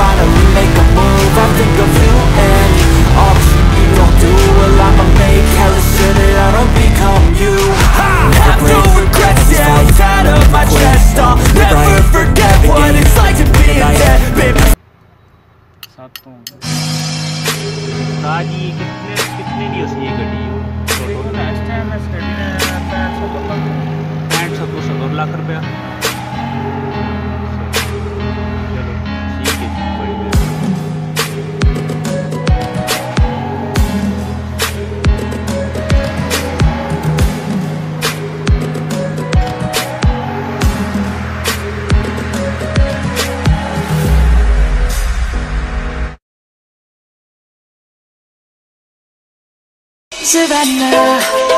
finally make a move, I think of you and all the shit you don't do. Well, I'ma make hella sure that I don't become you. I have no regrets, yeah, it's out of my chest. I'll never forget what it's like to be a dead bitch. ताजी कितने दी उसी ये गड्डी हो last time मैं study में 65 लाख रुपया चलो ठीक है कोई बात Savannah